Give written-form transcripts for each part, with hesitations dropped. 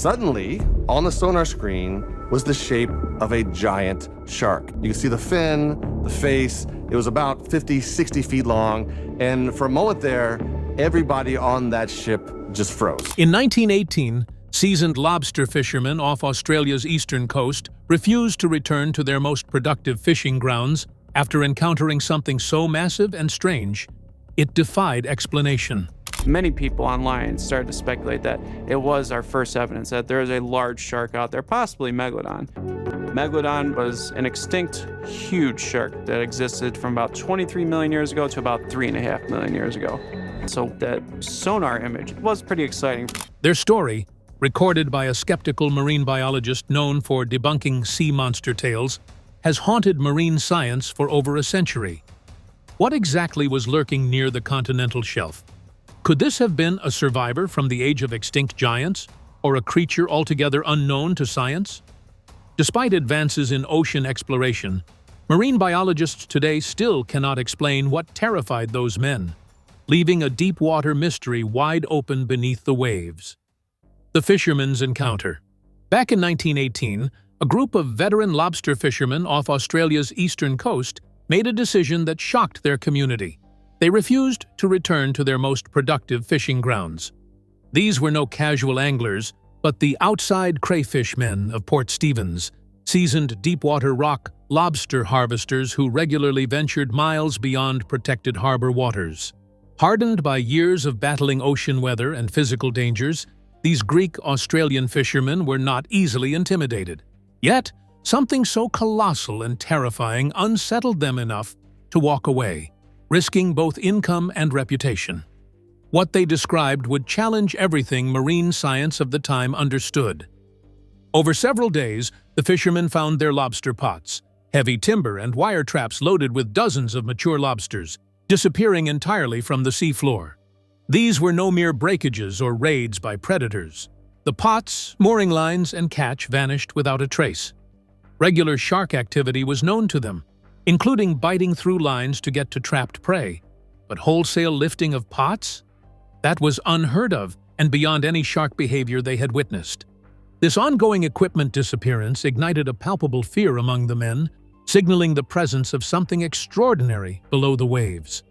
suddenly, on the sonar screen, was the shape of a giant shark. You can see the fin, the face. It was about 50, 60 feet long. And for a moment there, everybody on that ship just froze. In 1918, seasoned lobster fishermen off Australia's eastern coast refused to return to their most productive fishing grounds after encountering something so massive and strange, it defied explanation. Many people online started to speculate that it was our first evidence that there is a large shark out there, possibly Megalodon. Megalodon was an extinct, huge shark that existed from about 23 million years ago to about 3.5 million years ago. So that sonar image was pretty exciting. Their story, recorded by a skeptical marine biologist known for debunking sea monster tales, has haunted marine science for over a century. What exactly was lurking near the continental shelf? Could this have been a survivor from the age of extinct giants, or a creature altogether unknown to science? Despite advances in ocean exploration, marine biologists today still cannot explain what terrified those men, leaving a deep-water mystery wide open beneath the waves. The fisherman's encounter. Back in 1918, a group of veteran lobster fishermen off Australia's eastern coast made a decision that shocked their community. They refused to return to their most productive fishing grounds. These were no casual anglers, but the outside crayfish men of Port Stephens, seasoned deepwater rock lobster harvesters who regularly ventured miles beyond protected harbor waters. Hardened by years of battling ocean weather and physical dangers, these Greek-Australian fishermen were not easily intimidated. Yet, something so colossal and terrifying unsettled them enough to walk away, risking both income and reputation. What they described would challenge everything marine science of the time understood. Over several days, the fishermen found their lobster pots, heavy timber and wire traps loaded with dozens of mature lobsters, disappearing entirely from the seafloor. These were no mere breakages or raids by predators. The pots, mooring lines, and catch vanished without a trace. Regular shark activity was known to them, including biting through lines to get to trapped prey. But wholesale lifting of pots? That was unheard of and beyond any shark behavior they had witnessed. This ongoing equipment disappearance ignited a palpable fear among the men, signaling the presence of something extraordinary below the waves.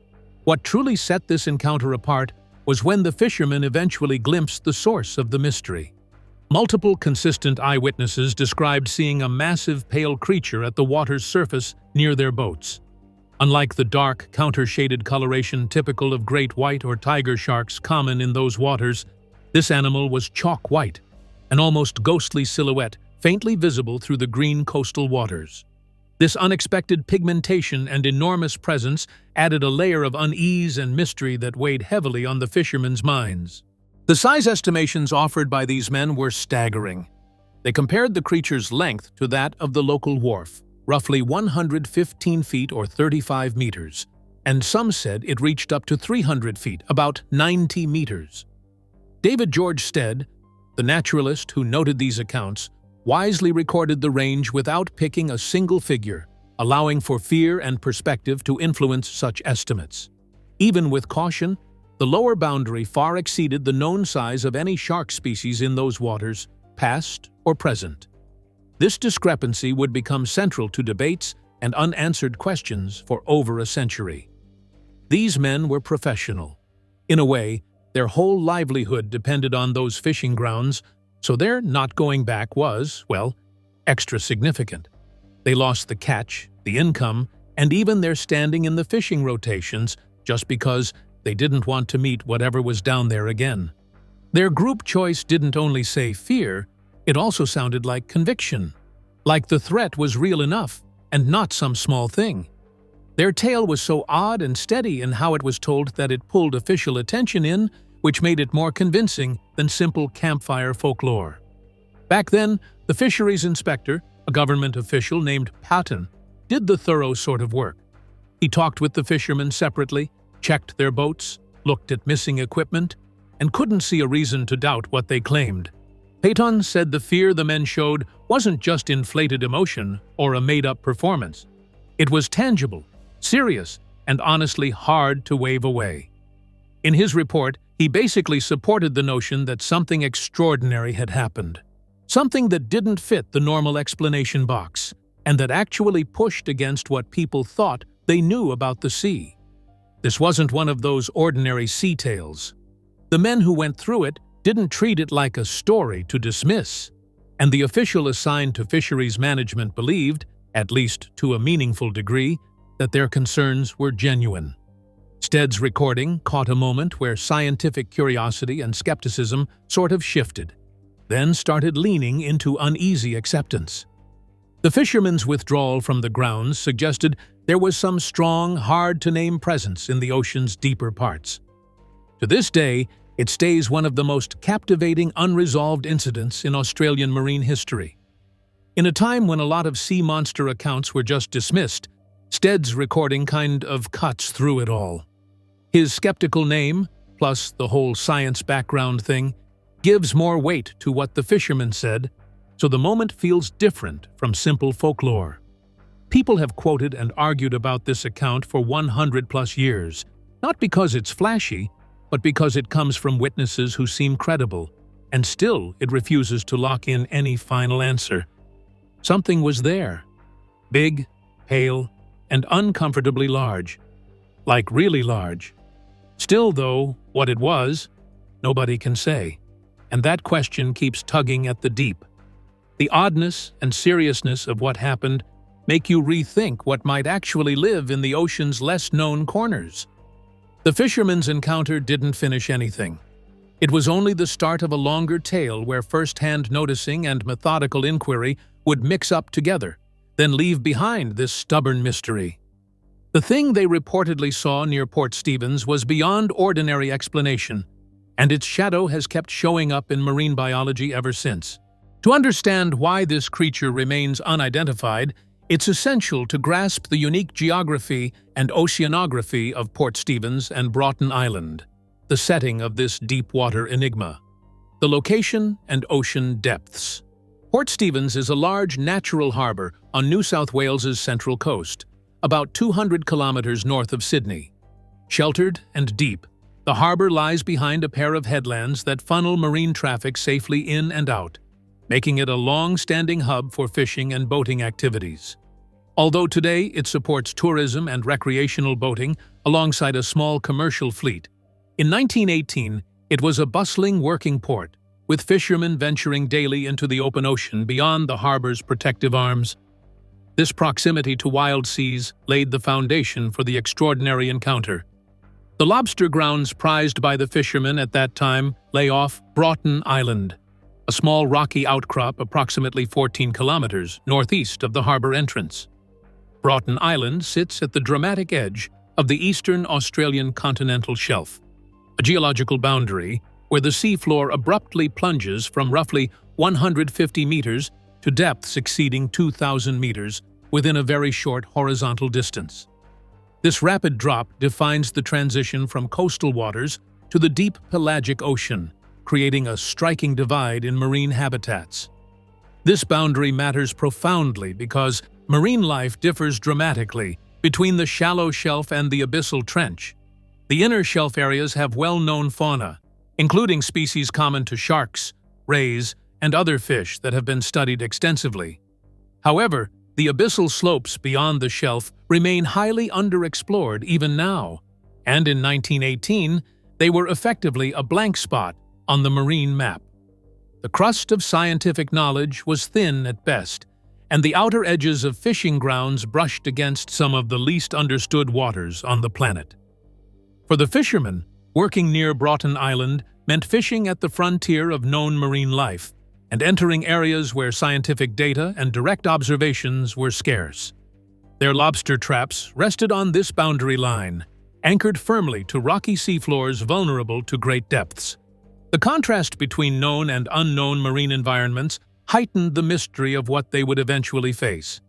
What truly set this encounter apart was when the fishermen eventually glimpsed the source of the mystery. Multiple consistent eyewitnesses described seeing a massive pale creature at the water's surface near their boats. Unlike the dark, counter-shaded coloration typical of great white or tiger sharks common in those waters, this animal was chalk white, an almost ghostly silhouette faintly visible through the green coastal waters. This unexpected pigmentation and enormous presence added a layer of unease and mystery that weighed heavily on the fishermen's minds. The size estimations offered by these men were staggering. They compared the creature's length to that of the local wharf, roughly 115 feet or 35 meters, and some said it reached up to 300 feet, about 90 meters. David George Stead, the naturalist who noted these accounts, wisely recorded the range without picking a single figure, allowing for fear and perspective to influence such estimates. Even with caution, the lower boundary far exceeded the known size of any shark species in those waters, past or present. This discrepancy would become central to debates and unanswered questions for over a century. These men were professional. In a way, their whole livelihood depended on those fishing grounds, so their not going back was, well, extra significant. They lost the catch, the income, and even their standing in the fishing rotations just because they didn't want to meet whatever was down there again. Their group choice didn't only say fear, it also sounded like conviction. Like the threat was real enough, and not some small thing. Their tale was so odd and steady in how it was told that it pulled official attention in, which made it more convincing than simple campfire folklore. Back then, the fisheries inspector, a government official named Patton, did the thorough sort of work. He talked with the fishermen separately, checked their boats, looked at missing equipment, and couldn't see a reason to doubt what they claimed. Patton said the fear the men showed wasn't just inflated emotion or a made-up performance. It was tangible, serious, and honestly hard to wave away. In his report, He basically supported the notion that something extraordinary had happened, something that didn't fit the normal explanation box, and that actually pushed against what people thought they knew about the sea. This wasn't one of those ordinary sea tales. The men who went through it didn't treat it like a story to dismiss, and the official assigned to fisheries management believed, at least to a meaningful degree, that their concerns were genuine. Stead's recording caught a moment where scientific curiosity and skepticism sort of shifted, then started leaning into uneasy acceptance. The fishermen's withdrawal from the grounds suggested there was some strong, hard-to-name presence in the ocean's deeper parts. To this day, it stays one of the most captivating unresolved incidents in Australian marine history. In a time when a lot of sea monster accounts were just dismissed, Stead's recording kind of cuts through it all. His skeptical name, plus the whole science background thing, gives more weight to what the fishermen said, so the moment feels different from simple folklore. People have quoted and argued about this account for 100+ years, not because it's flashy, but because it comes from witnesses who seem credible, and still it refuses to lock in any final answer. Something was there. Big, pale, and uncomfortably large. Like really large. Still, though, what it was, nobody can say. And that question keeps tugging at the deep. The oddness and seriousness of what happened make you rethink what might actually live in the ocean's less-known corners. The fishermen's encounter didn't finish anything. It was only the start of a longer tale where first-hand noticing and methodical inquiry would mix up together, then leave behind this stubborn mystery. The thing they reportedly saw near Port Stephens was beyond ordinary explanation, and its shadow has kept showing up in marine biology ever since. To understand why this creature remains unidentified, it's essential to grasp the unique geography and oceanography of Port Stephens and Broughton Island, the setting of this deep-water enigma, the location and ocean depths. Port Stephens is a large natural harbor on New South Wales's central coast, about 200 kilometers north of Sydney. Sheltered and deep, the harbor lies behind a pair of headlands that funnel marine traffic safely in and out, making it a long-standing hub for fishing and boating activities. Although today it supports tourism and recreational boating alongside a small commercial fleet, in 1918 it was a bustling working port, with fishermen venturing daily into the open ocean beyond the harbor's protective arms. This proximity to wild seas laid the foundation for the extraordinary encounter. The lobster grounds prized by the fishermen at that time lay off Broughton Island, a small rocky outcrop approximately 14 kilometers northeast of the harbor entrance. Broughton Island sits at the dramatic edge of the eastern Australian continental shelf, a geological boundary where the seafloor abruptly plunges from roughly 150 meters to depths exceeding 2,000 meters within a very short horizontal distance. This rapid drop defines the transition from coastal waters to the deep pelagic ocean, creating a striking divide in marine habitats. This boundary matters profoundly because marine life differs dramatically between the shallow shelf and the abyssal trench. The inner shelf areas have well-known fauna, including species common to sharks, rays, and other fish that have been studied extensively. However, the abyssal slopes beyond the shelf remain highly underexplored even now, and in 1918, they were effectively a blank spot on the marine map. The crust of scientific knowledge was thin at best, and the outer edges of fishing grounds brushed against some of the least understood waters on the planet. For the fishermen, working near Broughton Island meant fishing at the frontier of known marine life and entering areas where scientific data and direct observations were scarce. Their lobster traps rested on this boundary line, anchored firmly to rocky seafloors vulnerable to great depths. The contrast between known and unknown marine environments heightened the mystery of what they would eventually face.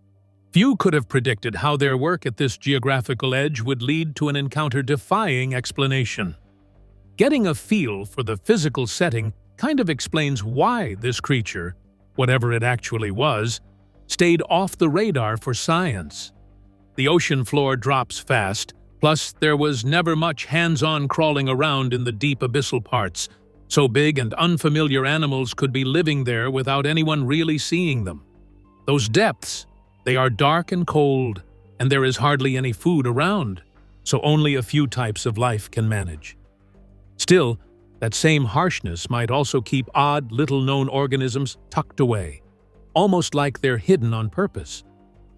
Few could have predicted how their work at this geographical edge would lead to an encounter defying explanation. Getting a feel for the physical setting kind of explains why this creature, whatever it actually was, stayed off the radar for science. The ocean floor drops fast, Plus, there was never much hands-on crawling around in the deep abyssal parts. So big and unfamiliar animals could be living there without anyone really seeing them. Those depths, they are dark and cold, and there is hardly any food around, so only a few types of life can manage. Still, that same harshness might also keep odd, little-known organisms tucked away, almost like they're hidden on purpose.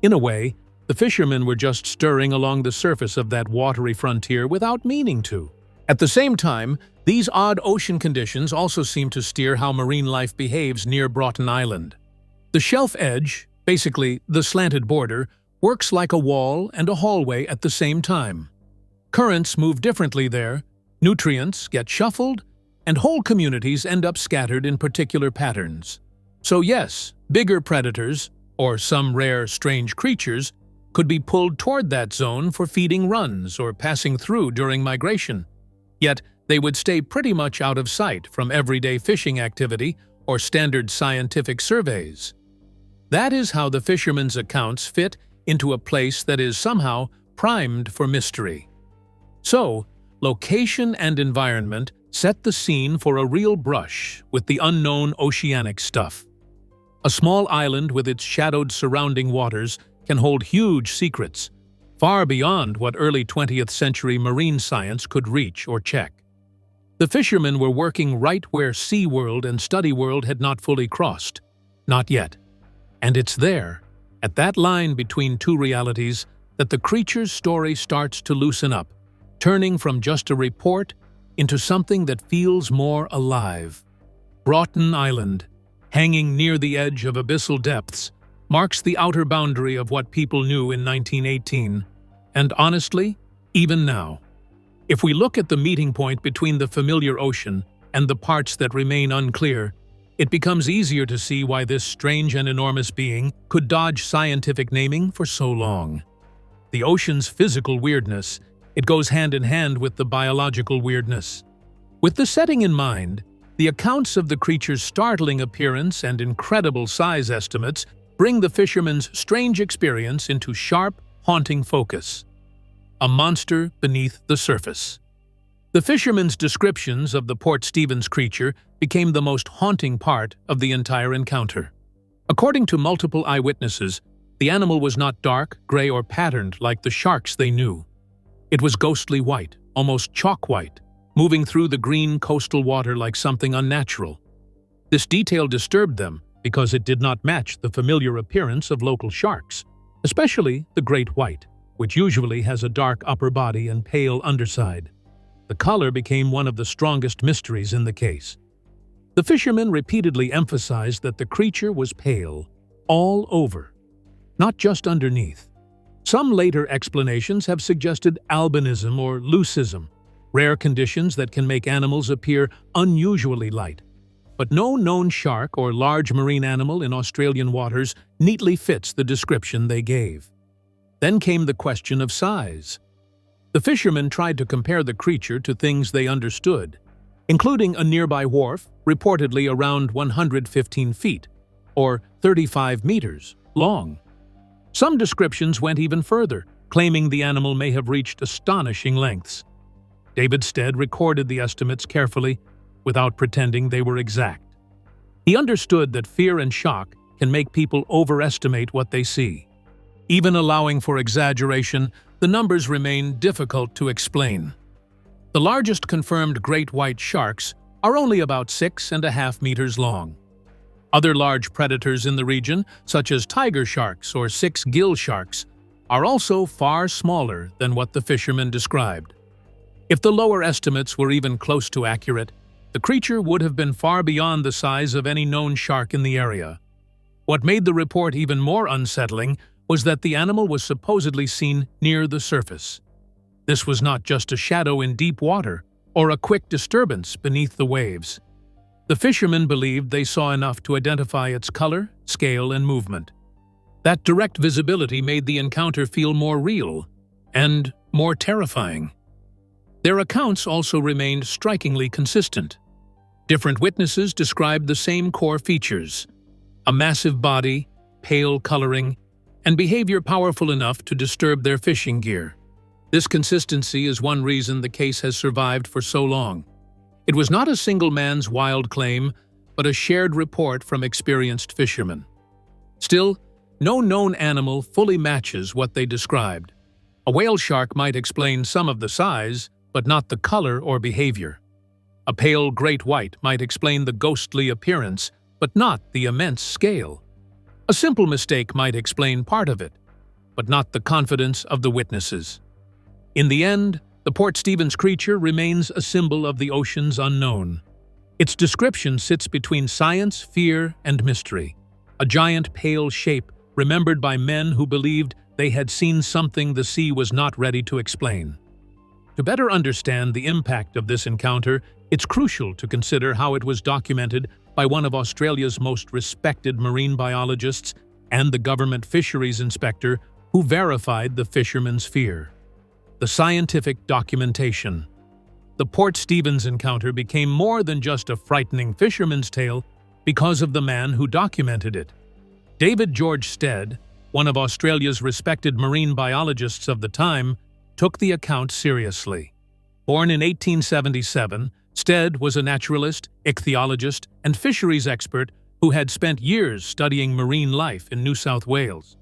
In a way, the fishermen were just stirring along the surface of that watery frontier without meaning to. At the same time, these odd ocean conditions also seem to steer how marine life behaves near Broughton Island. The shelf edge, basically the slanted border, works like a wall and a hallway at the same time. Currents move differently there, nutrients get shuffled, and whole communities end up scattered in particular patterns. So yes, bigger predators, or some rare strange creatures, could be pulled toward that zone for feeding runs or passing through during migration. Yet, they would stay pretty much out of sight from everyday fishing activity or standard scientific surveys. That is how the fishermen's accounts fit into a place that is somehow primed for mystery. So, location and environment set the scene for a real brush with the unknown oceanic stuff. A small island with its shadowed surrounding waters can hold huge secrets, far beyond what early 20th century marine science could reach or check. The fishermen were working right where Sea World and Study World had not fully crossed. Not yet. And it's there, at that line between two realities, that the creature's story starts to loosen up, turning from just a report into something that feels more alive. Broughton Island, hanging near the edge of abyssal depths, marks the outer boundary of what people knew in 1918, and honestly, even now. If we look at the meeting point between the familiar ocean and the parts that remain unclear, it becomes easier to see why this strange and enormous being could dodge scientific naming for so long. The ocean's physical weirdness, it goes hand in hand with the biological weirdness. With the setting in mind, the accounts of the creature's startling appearance and incredible size estimates bring the fishermen's strange experience into sharp, haunting focus. A monster beneath the surface. The fishermen's descriptions of the Port Stevens creature became the most haunting part of the entire encounter. According to multiple eyewitnesses, the animal was not dark, gray, or patterned like the sharks they knew. It was ghostly white, almost chalk white, moving through the green coastal water like something unnatural. This detail disturbed them because it did not match the familiar appearance of local sharks, especially the great white, which usually has a dark upper body and pale underside. The color became one of the strongest mysteries in the case. The fishermen repeatedly emphasized that the creature was pale, all over, not just underneath. Some later explanations have suggested albinism or leucism, rare conditions that can make animals appear unusually light. But no known shark or large marine animal in Australian waters neatly fits the description they gave. Then came the question of size. The fishermen tried to compare the creature to things they understood, including a nearby wharf, reportedly around 115 feet, or 35 meters, long. Some descriptions went even further, claiming the animal may have reached astonishing lengths. David Stead recorded the estimates carefully, without pretending they were exact. He understood that fear and shock can make people overestimate what they see. Even allowing for exaggeration, the numbers remain difficult to explain. The largest confirmed great white sharks are only about 6.5 meters long. Other large predators in the region, such as tiger sharks or six-gill sharks, are also far smaller than what the fishermen described. If the lower estimates were even close to accurate, the creature would have been far beyond the size of any known shark in the area. What made the report even more unsettling was that the animal was supposedly seen near the surface. This was not just a shadow in deep water or a quick disturbance beneath the waves. The fishermen believed they saw enough to identify its color, scale, and movement. That direct visibility made the encounter feel more real and more terrifying. Their accounts also remained strikingly consistent. Different witnesses described the same core features: a massive body, pale coloring, and behavior powerful enough to disturb their fishing gear. This consistency is one reason the case has survived for so long. It was not a single man's wild claim, but a shared report from experienced fishermen. Still, no known animal fully matches what they described. A whale shark might explain some of the size, but not the color or behavior. A pale great white might explain the ghostly appearance, but not the immense scale. A simple mistake might explain part of it, but not the confidence of the witnesses. In the end, the Port Stevens creature remains a symbol of the ocean's unknown. Its description sits between science, fear, and mystery. A giant pale shape remembered by men who believed they had seen something the sea was not ready to explain. To better understand the impact of this encounter, it's crucial to consider how it was documented by one of Australia's most respected marine biologists and the government fisheries inspector who verified the fisherman's fear. The scientific documentation. The Port Stevens encounter became more than just a frightening fisherman's tale because of the man who documented it. David George Stead, one of Australia's respected marine biologists of the time, took the account seriously. Born in 1877, Stead was a naturalist, ichthyologist, and fisheries expert who had spent years studying marine life in New South Wales.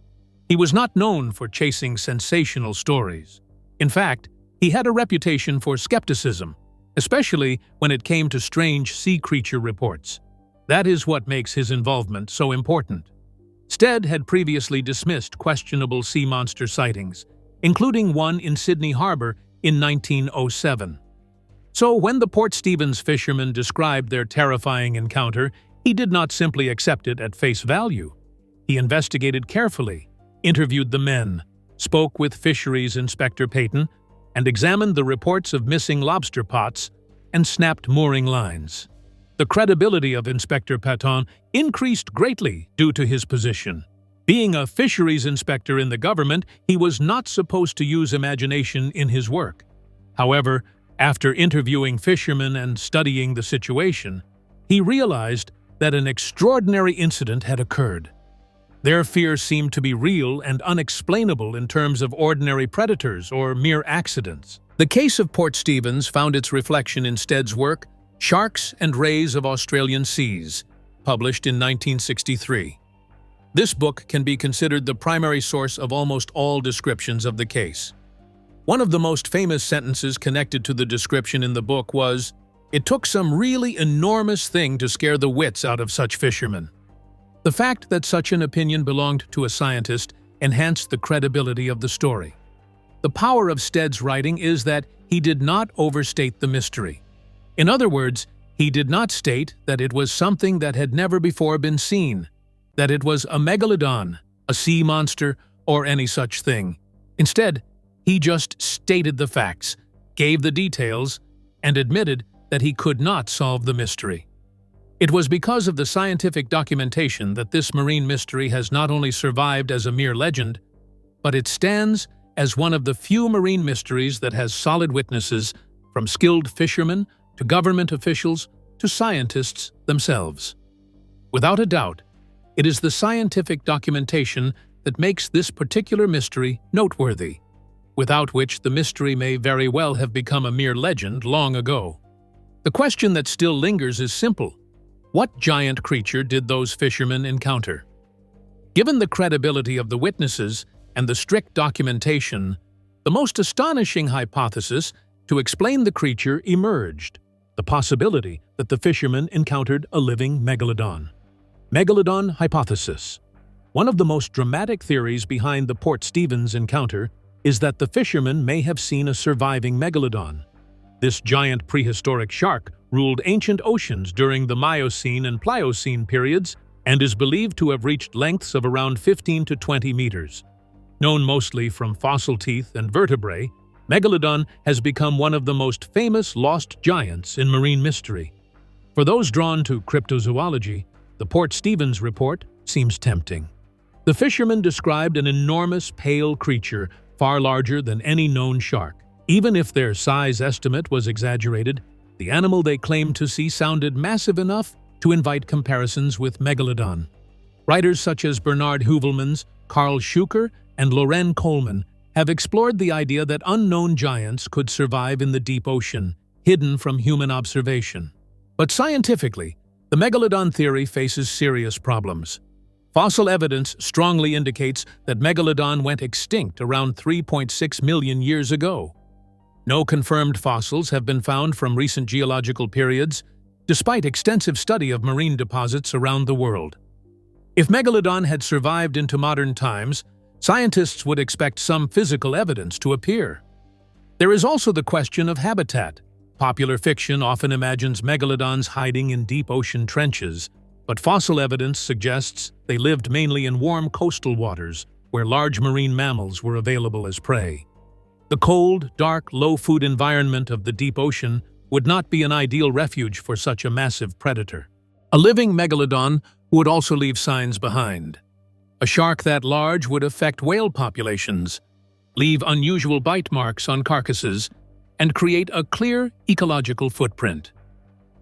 He was not known for chasing sensational stories. In fact, he had a reputation for skepticism, especially when it came to strange sea creature reports. That is what makes his involvement so important. Stead had previously dismissed questionable sea monster sightings, including one in Sydney Harbour in 1907. So when the Port Stevens fishermen described their terrifying encounter, he did not simply accept it at face value. He investigated carefully, interviewed the men, spoke with Fisheries Inspector Peyton, and examined the reports of missing lobster pots and snapped mooring lines. The credibility of Inspector Peyton increased greatly due to his position. Being a fisheries inspector in the government, he was not supposed to use imagination in his work. However, after interviewing fishermen and studying the situation, he realized that an extraordinary incident had occurred. Their fear seemed to be real and unexplainable in terms of ordinary predators or mere accidents. The case of Port Stevens found its reflection in Stead's work, Sharks and Rays of Australian Seas, published in 1963. This book can be considered the primary source of almost all descriptions of the case. One of the most famous sentences connected to the description in the book was, "It took some really enormous thing to scare the wits out of such fishermen." The fact that such an opinion belonged to a scientist enhanced the credibility of the story. The power of Stead's writing is that he did not overstate the mystery. In other words, he did not state that it was something that had never before been seen, that it was a megalodon, a sea monster, or any such thing. Instead, he just stated the facts, gave the details, and admitted that he could not solve the mystery. It was because of the scientific documentation that this marine mystery has not only survived as a mere legend, but it stands as one of the few marine mysteries that has solid witnesses, from skilled fishermen to government officials to scientists themselves. Without a doubt, it is the scientific documentation that makes this particular mystery noteworthy, without which the mystery may very well have become a mere legend long ago. The question that still lingers is simple. What giant creature did those fishermen encounter? Given the credibility of the witnesses and the strict documentation, the most astonishing hypothesis to explain the creature emerged: the possibility that the fishermen encountered a living megalodon. Megalodon hypothesis. One of the most dramatic theories behind the Port Stevens encounter is that the fishermen may have seen a surviving megalodon. This giant prehistoric shark ruled ancient oceans during the Miocene and Pliocene periods and is believed to have reached lengths of around 15 to 20 meters. Known mostly from fossil teeth and vertebrae, Megalodon has become one of the most famous lost giants in marine mystery. For those drawn to cryptozoology, the Port Stevens report seems tempting. The fishermen described an enormous pale creature far larger than any known shark. Even if their size estimate was exaggerated, the animal they claimed to see sounded massive enough to invite comparisons with Megalodon. Writers such as Bernard Heuvelmans, Carl Schuker, and Loren Coleman have explored the idea that unknown giants could survive in the deep ocean, hidden from human observation. But scientifically, the megalodon theory faces serious problems. Fossil evidence strongly indicates that megalodon went extinct around 3.6 million years ago. No confirmed fossils have been found from recent geological periods, despite extensive study of marine deposits around the world. If megalodon had survived into modern times, scientists would expect some physical evidence to appear. There is also the question of habitat. Popular fiction often imagines megalodons hiding in deep ocean trenches, but fossil evidence suggests they lived mainly in warm coastal waters, where large marine mammals were available as prey. The cold, dark, low-food environment of the deep ocean would not be an ideal refuge for such a massive predator. A living megalodon would also leave signs behind. A shark that large would affect whale populations, leave unusual bite marks on carcasses, and create a clear ecological footprint.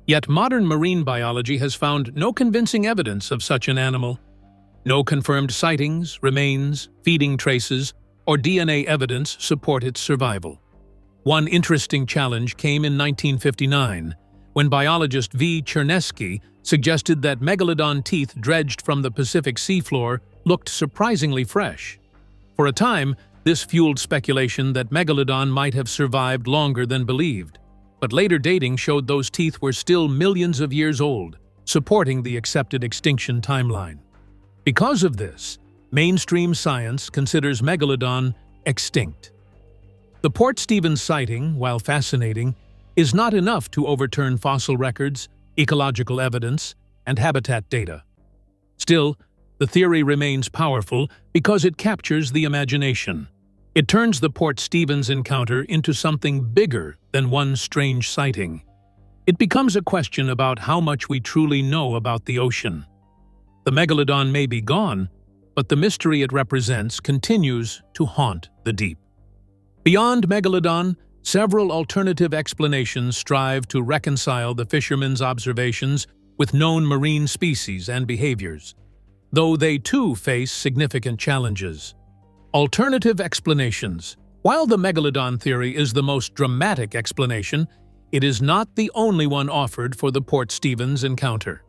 Yet modern marine biology has found no convincing evidence of such an animal. No confirmed sightings, remains, feeding traces, or DNA evidence support its survival. One interesting challenge came in 1959, when biologist V. Chernesky suggested that megalodon teeth dredged from the Pacific seafloor looked surprisingly fresh. For a time, this fueled speculation that megalodon might have survived longer than believed, but later dating showed those teeth were still millions of years old, supporting the accepted extinction timeline. Because of this, mainstream science considers megalodon extinct. The Port Stevens sighting, while fascinating, is not enough to overturn fossil records, ecological evidence, and habitat data. Still, the theory remains powerful because it captures the imagination. It turns the Port Stevens encounter into something bigger than one strange sighting. It becomes a question about how much we truly know about the ocean. The megalodon may be gone, but the mystery it represents continues to haunt the deep. Beyond megalodon, several alternative explanations strive to reconcile the fishermen's observations with known marine species and behaviors, though they too face significant challenges. Alternative explanations. While the megalodon theory is the most dramatic explanation, it is not the only one offered for the Port Stevens encounter.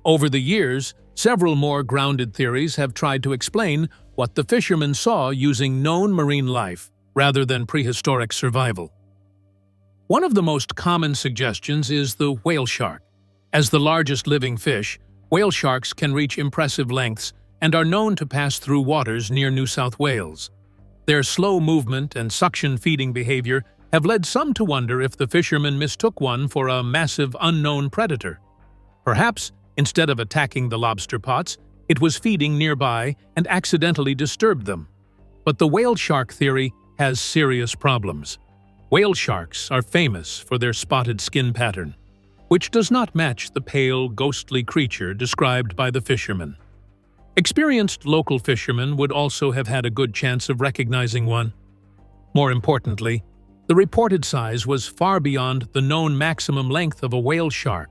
Over the years, several more grounded theories have tried to explain what the fishermen saw using known marine life rather than prehistoric survival. One of the most common suggestions is the whale shark. As the largest living fish, whale sharks can reach impressive lengths and are known to pass through waters near New South Wales. Their slow movement and suction-feeding behavior have led some to wonder if the fishermen mistook one for a massive unknown predator. Perhaps, instead of attacking the lobster pots, it was feeding nearby and accidentally disturbed them. But the whale shark theory has serious problems. Whale sharks are famous for their spotted skin pattern, which does not match the pale, ghostly creature described by the fishermen. Experienced local fishermen would also have had a good chance of recognizing one. More importantly, the reported size was far beyond the known maximum length of a whale shark.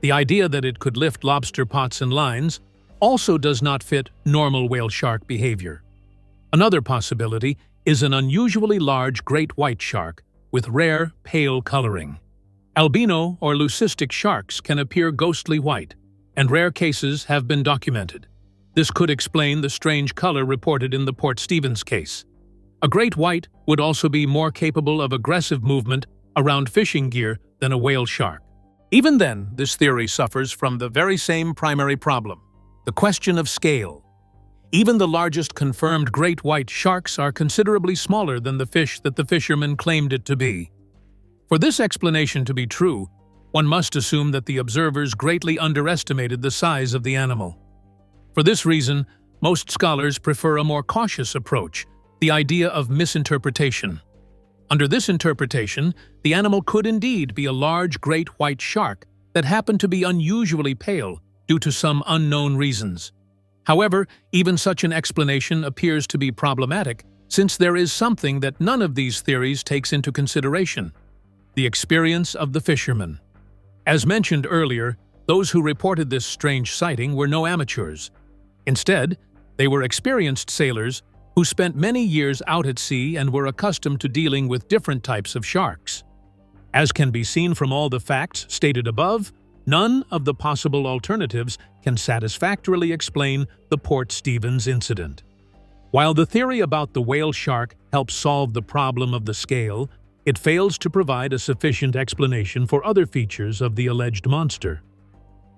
The idea that it could lift lobster pots and lines also does not fit normal whale shark behavior. Another possibility is an unusually large great white shark with rare, pale coloring. Albino or leucistic sharks can appear ghostly white, and rare cases have been documented. This could explain the strange color reported in the Port Stevens case. A great white would also be more capable of aggressive movement around fishing gear than a whale shark. Even then, this theory suffers from the very same primary problem, the question of scale. Even the largest confirmed great white sharks are considerably smaller than the fish that the fishermen claimed it to be. For this explanation to be true, one must assume that the observers greatly underestimated the size of the animal. For this reason, most scholars prefer a more cautious approach, the idea of misinterpretation. Under this interpretation, the animal could indeed be a large great white shark that happened to be unusually pale due to some unknown reasons. However, even such an explanation appears to be problematic, since there is something that none of these theories takes into consideration: the experience of the fishermen. As mentioned earlier, those who reported this strange sighting were no amateurs. Instead, they were experienced sailors who spent many years out at sea and were accustomed to dealing with different types of sharks. As can be seen from all the facts stated above, none of the possible alternatives can satisfactorily explain the Port Stevens incident. While the theory about the whale shark helps solve the problem of the scale, it fails to provide a sufficient explanation for other features of the alleged monster.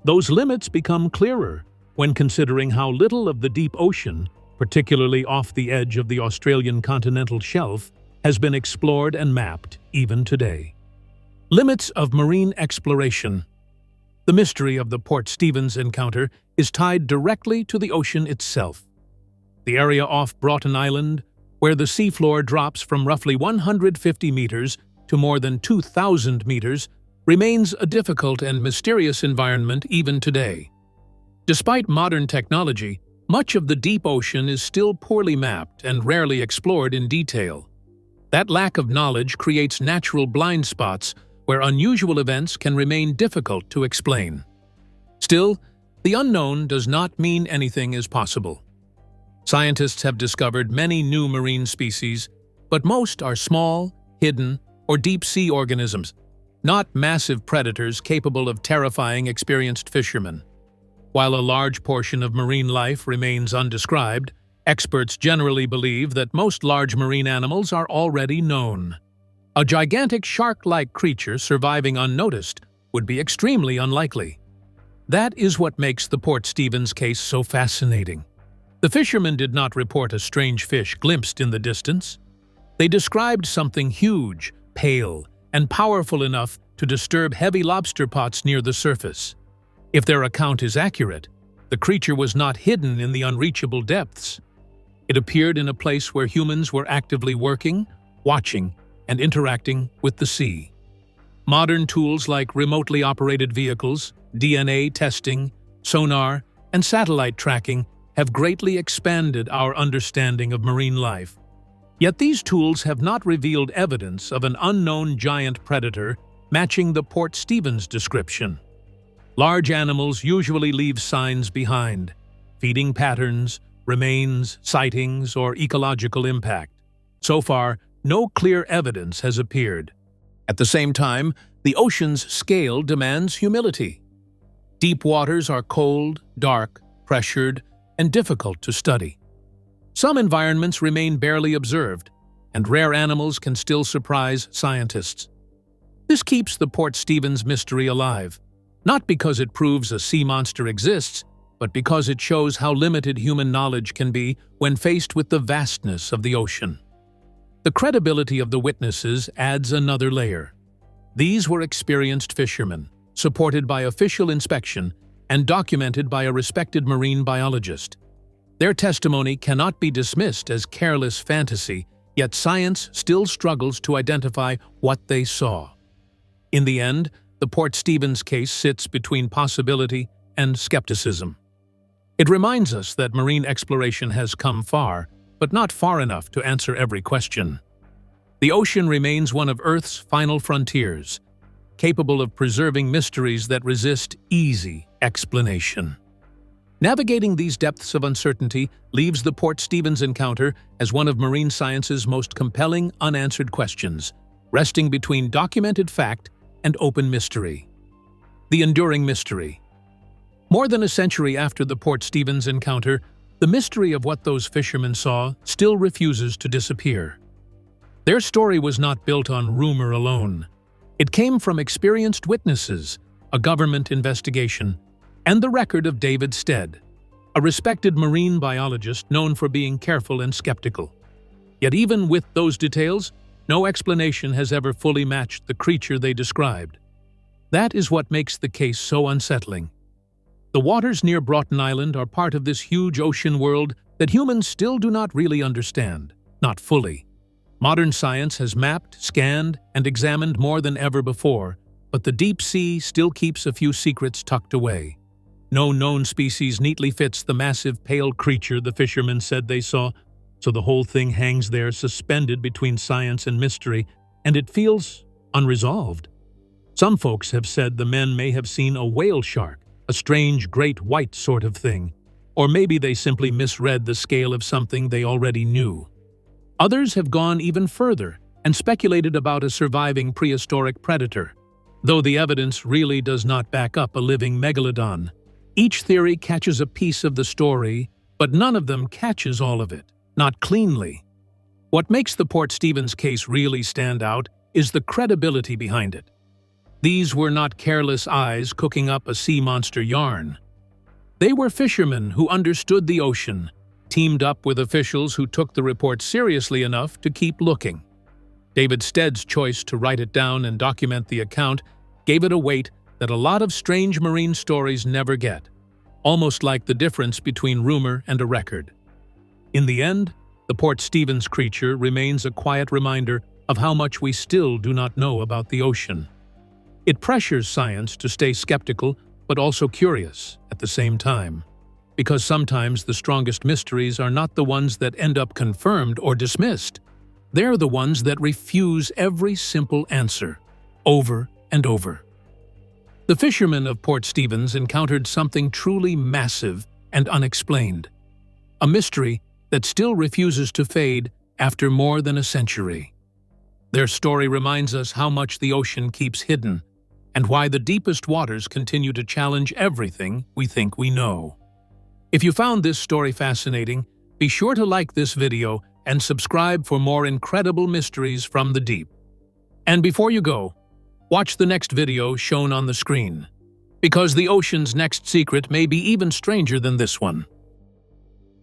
Those limits become clearer when considering how little of the deep ocean, particularly off the edge of the Australian continental shelf, has been explored and mapped even today. Limits of marine exploration. The mystery of the Port Stevens encounter is tied directly to the ocean itself. The area off Broughton Island, where the seafloor drops from roughly 150 meters to more than 2,000 meters, remains a difficult and mysterious environment even today. Despite modern technology, much of the deep ocean is still poorly mapped and rarely explored in detail. That lack of knowledge creates natural blind spots where unusual events can remain difficult to explain. Still, the unknown does not mean anything is possible. Scientists have discovered many new marine species, but most are small, hidden, or deep-sea organisms, not massive predators capable of terrifying experienced fishermen. While a large portion of marine life remains undescribed, experts generally believe that most large marine animals are already known. A gigantic shark-like creature surviving unnoticed would be extremely unlikely. That is what makes the Port Stevens case so fascinating. The fishermen did not report a strange fish glimpsed in the distance. They described something huge, pale, and powerful enough to disturb heavy lobster pots near the surface. If their account is accurate, the creature was not hidden in the unreachable depths. It appeared in a place where humans were actively working, watching, and interacting with the sea. Modern tools like remotely operated vehicles, DNA testing, sonar, and satellite tracking have greatly expanded our understanding of marine life. Yet these tools have not revealed evidence of an unknown giant predator matching the Port Stevens description. Large animals usually leave signs behind: feeding patterns, remains, sightings, or ecological impact. So far, no clear evidence has appeared. At the same time, the ocean's scale demands humility. Deep waters are cold, dark, pressured, and difficult to study. Some environments remain barely observed, and rare animals can still surprise scientists. This keeps the Port Stevens mystery alive, not because it proves a sea monster exists, but because it shows how limited human knowledge can be when faced with the vastness of the ocean. The credibility of the witnesses adds another layer. These were experienced fishermen, supported by official inspection and documented by a respected marine biologist. Their testimony cannot be dismissed as careless fantasy, yet science still struggles to identify what they saw. In the end, the Port Stevens case sits between possibility and skepticism. It reminds us that marine exploration has come far, but not far enough to answer every question. The ocean remains one of Earth's final frontiers, capable of preserving mysteries that resist easy explanation. Navigating these depths of uncertainty leaves the Port Stevens encounter as one of marine science's most compelling unanswered questions, resting between documented fact and open mystery. The enduring mystery. More than a century after the Port Stevens encounter, the mystery of what those fishermen saw still refuses to disappear. Their story was not built on rumor alone. It came from experienced witnesses, a government investigation, and the record of David Stead, a respected marine biologist known for being careful and skeptical. Yet even with those details, no explanation has ever fully matched the creature they described. That is what makes the case so unsettling. The waters near Broughton Island are part of this huge ocean world that humans still do not really understand, not fully. Modern science has mapped, scanned, and examined more than ever before, but the deep sea still keeps a few secrets tucked away. No known species neatly fits the massive pale creature the fishermen said they saw, so the whole thing hangs there suspended between science and mystery, and it feels unresolved. Some folks have said the men may have seen a whale shark, a strange great white sort of thing, Or maybe they simply misread the scale of something they already knew. Others have gone even further and speculated about a surviving prehistoric predator, though the evidence really does not back up a living megalodon. Each theory catches a piece of the story, but none of them catches all of it, not cleanly. What makes the Port Stevens case really stand out is the credibility behind it. These were not careless eyes cooking up a sea monster yarn. They were fishermen who understood the ocean, teamed up with officials who took the report seriously enough to keep looking. David Stead's choice to write it down and document the account gave it a weight that a lot of strange marine stories never get, almost like the difference between rumor and a record. In the end, the Port Stevens creature remains a quiet reminder of how much we still do not know about the ocean. It pressures science to stay skeptical but also curious at the same time, because sometimes the strongest mysteries are not the ones that end up confirmed or dismissed. They're the ones that refuse every simple answer, over and over. The fishermen of Port Stevens encountered something truly massive and unexplained, a mystery that still refuses to fade after more than a century. Their story reminds us how much the ocean keeps hidden, and why the deepest waters continue to challenge everything we think we know. If you found this story fascinating, be sure to like this video and subscribe for more incredible mysteries from the deep. And before you go, watch the next video shown on the screen, because the ocean's next secret may be even stranger than this one.